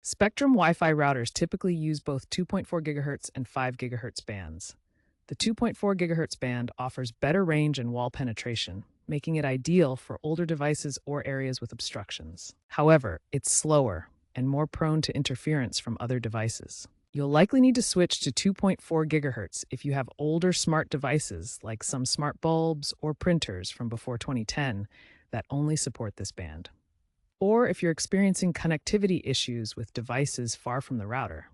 Spectrum Wi-Fi routers typically use both 2.4 GHz and 5 GHz bands. The 2.4 GHz band offers better range and wall penetration, making it ideal for older devices or areas with obstructions. However, it's slower and more prone to interference from other devices. You'll likely need to switch to 2.4 GHz if you have older smart devices like some smart bulbs or printers from before 2010 that only support this band. Or if you're experiencing connectivity issues with devices far from the router.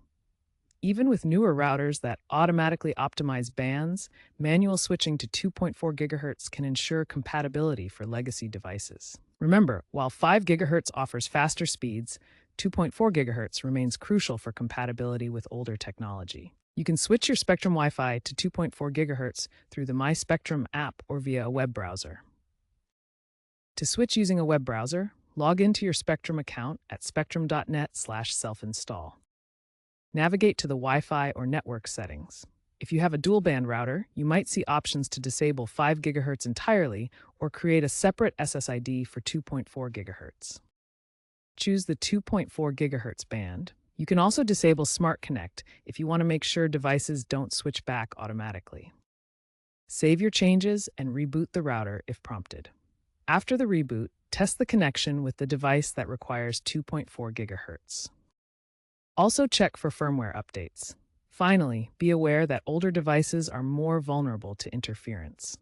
Even with newer routers that automatically optimize bands, manual switching to 2.4 GHz can ensure compatibility for legacy devices. Remember, while 5 GHz offers faster speeds, 2.4 GHz remains crucial for compatibility with older technology. You can switch your Spectrum Wi-Fi to 2.4 GHz through the My Spectrum app or via a web browser. To switch using a web browser, log into your Spectrum account at spectrum.net/self-install. Navigate to the Wi-Fi or network settings. If you have a dual-band router, you might see options to disable 5 GHz entirely or create a separate SSID for 2.4 GHz. Choose the 2.4 GHz band. You can also disable Smart Connect if you want to make sure devices don't switch back automatically. Save your changes and reboot the router if prompted. After the reboot, test the connection with the device that requires 2.4 GHz. Also check for firmware updates. Finally, be aware that older devices are more vulnerable to interference.